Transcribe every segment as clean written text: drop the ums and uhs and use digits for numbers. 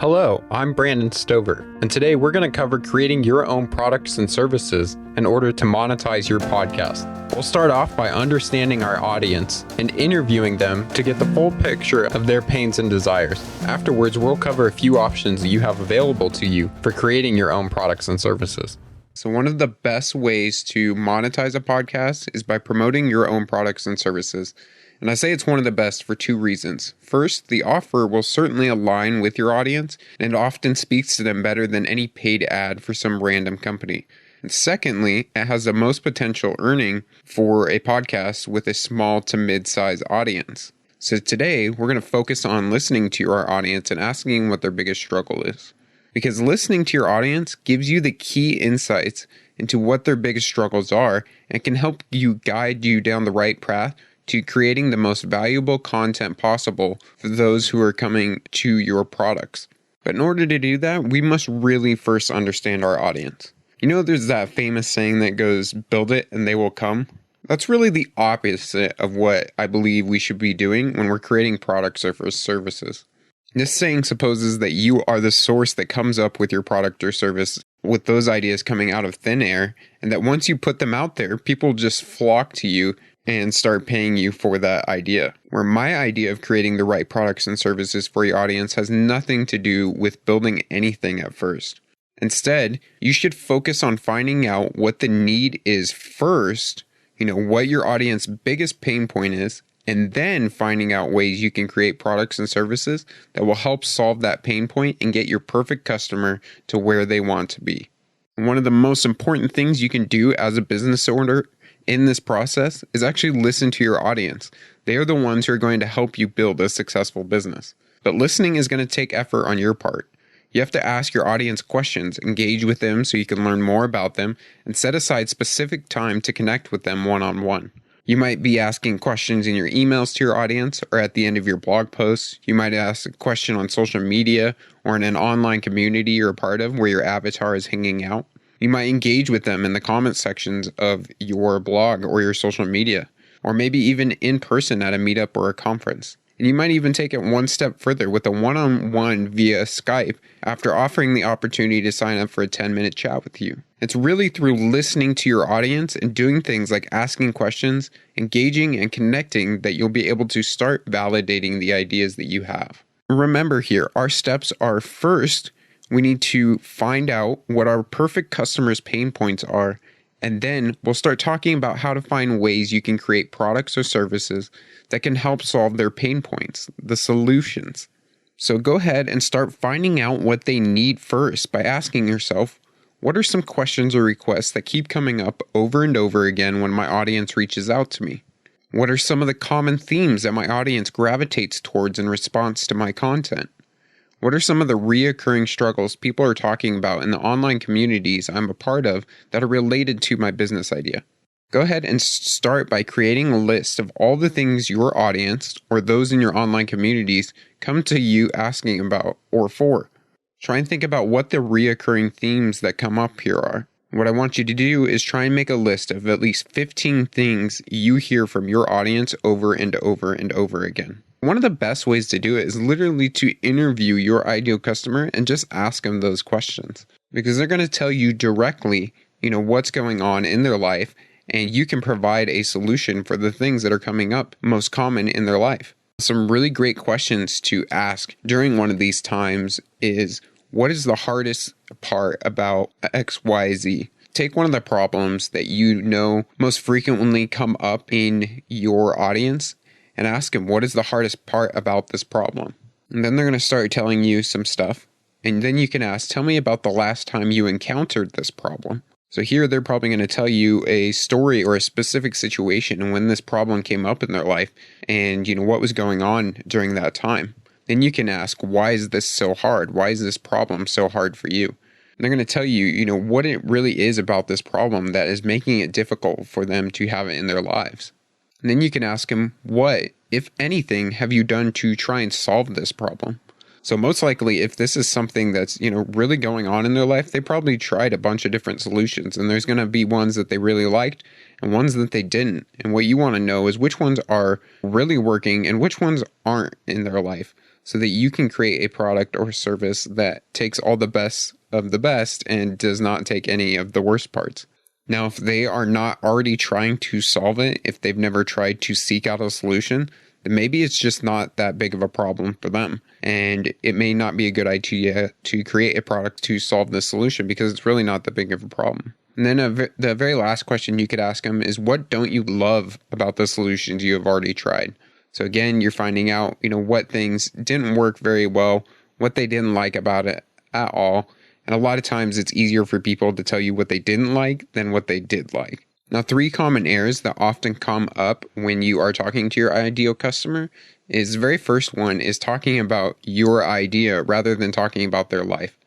Hello, I'm Brandon Stover, and today we're going to cover creating your own products and services in order to monetize your podcast. We'll start off by understanding our audience and interviewing them to get the full picture of their pains and desires. Afterwards, we'll cover a few options that you have available to you for creating your own products and services. So one of the best ways to monetize a podcast is by promoting your own products and services. And I say it's one of the best for two reasons. First, the offer will certainly align with your audience, and it often speaks to them better than any paid ad for some random company. And secondly, it has the most potential earning for a podcast with a small to mid-size audience. So today, we're going to focus on listening to our audience and asking what their biggest struggle is. Because listening to your audience gives you the key insights into what their biggest struggles are and can help you guide you down the right path to creating the most valuable content possible for those who are coming to your products. But in order to do that, we must really first understand our audience. You know, there's that famous saying that goes, build it and they will come. That's really the opposite of what I believe we should be doing when we're creating products or services. This saying supposes that you are the source that comes up with your product or service with those ideas coming out of thin air, and that once you put them out there, people just flock to you and start paying you for that idea. Where my idea of creating the right products and services for your audience has nothing to do with building anything at first. Instead, you should focus on finding out what the need is first, what your audience's biggest pain point is, and then finding out ways you can create products and services that will help solve that pain point and get your perfect customer to where they want to be. One of the most important things you can do as a business owner in this process is actually listen to your audience. They are the ones who are going to help you build a successful business. But listening is going to take effort on your part. You have to ask your audience questions, engage with them so you can learn more about them, and set aside specific time to connect with them one-on-one. You might be asking questions in your emails to your audience or at the end of your blog posts. You might ask a question on social media or in an online community you're a part of where your avatar is hanging out. You might engage with them in the comment sections of your blog or your social media, or maybe even in person at a meetup or a conference. And you might even take it one step further with a one-on-one via Skype after offering the opportunity to sign up for a 10-minute chat with you. It's really through listening to your audience and doing things like asking questions, engaging, and connecting that you'll be able to start validating the ideas that you have. Remember here, our steps are first, we need to find out what our perfect customers' pain points are, and then we'll start talking about how to find ways you can create products or services that can help solve their pain points, the solutions. So go ahead and start finding out what they need first by asking yourself, what are some questions or requests that keep coming up over and over again when my audience reaches out to me? What are some of the common themes that my audience gravitates towards in response to my content? What are some of the reoccurring struggles people are talking about in the online communities I'm a part of that are related to my business idea? Go ahead and start by creating a list of all the things your audience or those in your online communities come to you asking about or for. Try and think about what the reoccurring themes that come up here are. What I want you to do is try and make a list of at least 15 things you hear from your audience over and over and over again. One of the best ways to do it is literally to interview your ideal customer and just ask them those questions, because they're going to tell you directly, what's going on in their life, and you can provide a solution for the things that are coming up most common in their life. Some really great questions to ask during one of these times is, what is the hardest part about XYZ? Take one of the problems that most frequently come up in your audience and ask them, what is the hardest part about this problem? And then they're going to start telling you some stuff. And then you can ask, tell me about the last time you encountered this problem. So here they're probably going to tell you a story or a specific situation and when this problem came up in their life and, what was going on during that time. Then you can ask, why is this so hard? Why is this problem so hard for you? And they're going to tell you, what it really is about this problem that is making it difficult for them to have it in their lives. And then you can ask them, what, if anything, have you done to try and solve this problem? So most likely, if this is something that's, really going on in their life, they probably tried a bunch of different solutions, and there's going to be ones that they really liked and ones that they didn't. And what you want to know is which ones are really working and which ones aren't in their life. so that you can create a product or service that takes all the best of the best and does not take any of the worst parts. Now, if they are not already trying to solve it, if they've never tried to seek out a solution, then maybe it's just not that big of a problem for them. And it may not be a good idea to create a product to solve this solution because it's really not that big of a problem. And then the very last question you could ask them is, what don't you love about the solutions you have already tried? So again, you're finding out, what things didn't work very well, what they didn't like about it at all. And a lot of times it's easier for people to tell you what they didn't like than what they did like. Now, 3 common errors that often come up when you are talking to your ideal customer is the very first one is talking about your idea rather than talking about their life.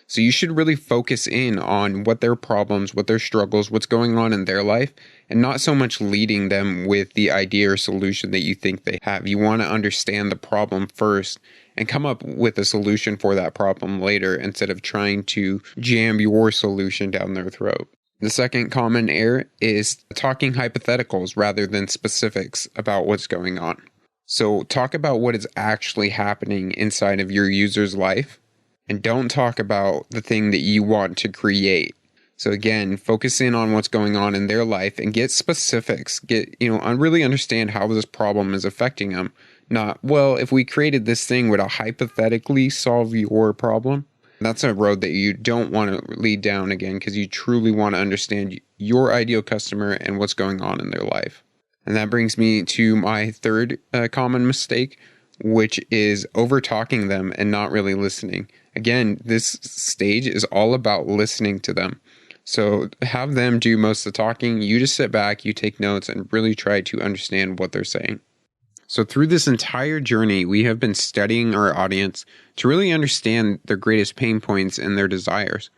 So you should really focus in on what their problems, what their struggles, what's going on in their life, and not so much leading them with the idea or solution that you think they have. You want to understand the problem first and come up with a solution for that problem later instead of trying to jam your solution down their throat. The second common error is talking hypotheticals rather than specifics about what's going on. So talk about what is actually happening inside of your user's life and don't talk about the thing that you want to create. So again, focus in on what's going on in their life and get specifics. Really understand how this problem is affecting them. Not, well, if we created this thing, would it hypothetically solve your problem? That's a road that you don't want to lead down again because you truly want to understand your ideal customer and what's going on in their life. And that brings me to my third common mistake, which is over-talking them and not really listening. Again, this stage is all about listening to them. So have them do most of the talking. You just sit back, you take notes, and really try to understand what they're saying. So through this entire journey, we have been studying our audience to really understand their greatest pain points and their desires.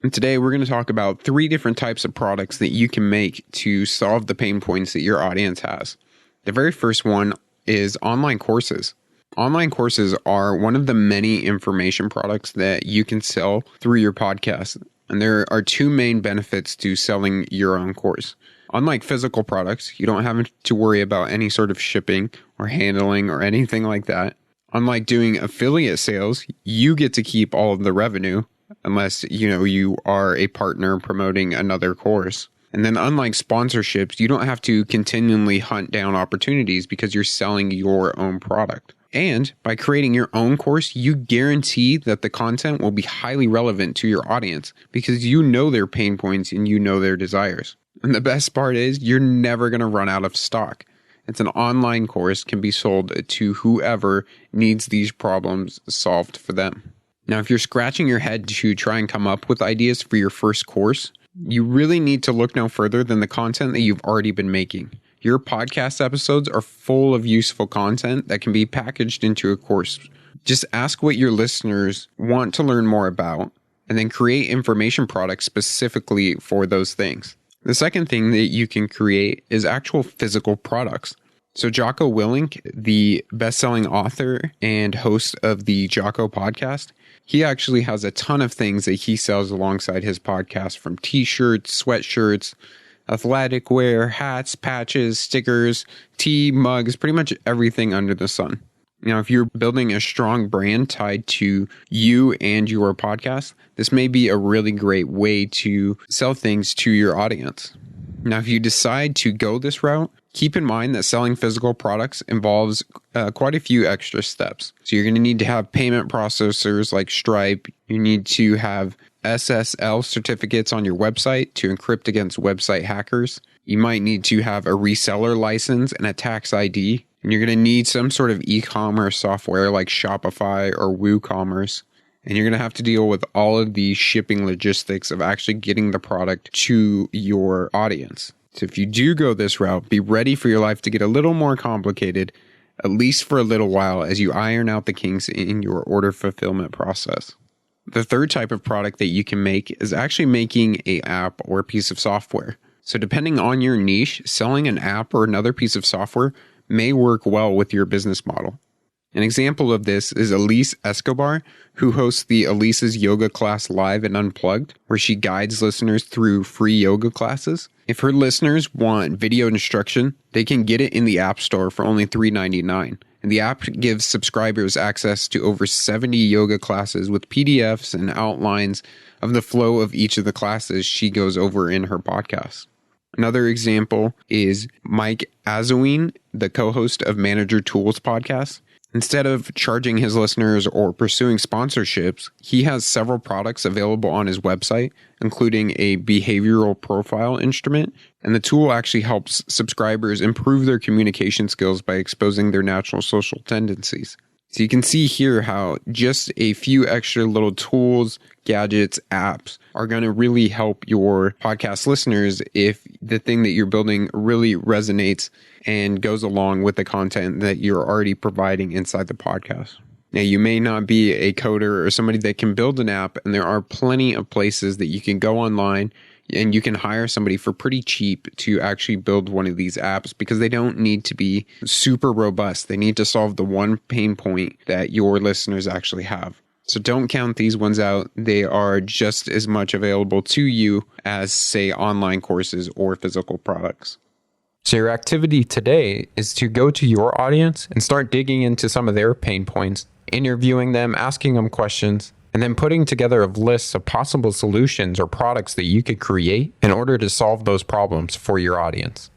And today we're going to talk about 3 different types of products that you can make to solve the pain points that your audience has. The very first one is online courses. Online courses are one of the many information products that you can sell through your podcast. And there are 2 main benefits to selling your own course. Unlike physical products, you don't have to worry about any sort of shipping or handling or anything like that. Unlike doing affiliate sales, you get to keep all of the revenue unless, you are a partner promoting another course. And then unlike sponsorships, you don't have to continually hunt down opportunities because you're selling your own product. And by creating your own course, you guarantee that the content will be highly relevant to your audience because you know their pain points and you know their desires. And the best part is you're never going to run out of stock. It's an online course, can be sold to whoever needs these problems solved for them. Now, if you're scratching your head to try and come up with ideas for your first course, you really need to look no further than the content that you've already been making. Your podcast episodes are full of useful content that can be packaged into a course. Just ask what your listeners want to learn more about, and then create information products specifically for those things. The second thing that you can create is actual physical products. So Jocko Willink, the best-selling author and host of the Jocko podcast, he actually has a ton of things that he sells alongside his podcast, from t-shirts, sweatshirts, athletic wear, hats, patches, stickers, tea, mugs, pretty much everything under the sun. Now, if you're building a strong brand tied to you and your podcast, this may be a really great way to sell things to your audience. Now, if you decide to go this route, keep in mind that selling physical products involves quite a few extra steps. So you're going to need to have payment processors like Stripe. You need to have SSL certificates on your website to encrypt against website hackers. You might need to have a reseller license and a tax ID. And you're going to need some sort of e-commerce software like Shopify or WooCommerce. And you're going to have to deal with all of the shipping logistics of actually getting the product to your audience. So if you do go this route, be ready for your life to get a little more complicated, at least for a little while, as you iron out the kinks in your order fulfillment process. The third type of product that you can make is actually making an app or a piece of software. So depending on your niche, selling an app or another piece of software may work well with your business model. An example of this is Elise Escobar, who hosts the Elise's Yoga Class Live and Unplugged, where she guides listeners through free yoga classes. If her listeners want video instruction, they can get it in the App Store for only $3.99. And the app gives subscribers access to over 70 yoga classes with PDFs and outlines of the flow of each of the classes she goes over in her podcast. Another example is Mike Azowine, the co-host of Manager Tools podcast. Instead of charging his listeners or pursuing sponsorships, he has several products available on his website, including a behavioral profile instrument. And the tool actually helps subscribers improve their communication skills by exposing their natural social tendencies. So you can see here how just a few extra little tools, gadgets, apps are going to really help your podcast listeners if the thing that you're building really resonates and goes along with the content that you're already providing inside the podcast. Now, you may not be a coder or somebody that can build an app, and there are plenty of places that you can go online and you can hire somebody for pretty cheap to actually build one of these apps because they don't need to be super robust. They need to solve the one pain point that your listeners actually have. So don't count these ones out. They are just as much available to you as, say, online courses or physical products. So your activity today is to go to your audience and start digging into some of their pain points, interviewing them, asking them questions, and then putting together a list of possible solutions or products that you could create in order to solve those problems for your audience.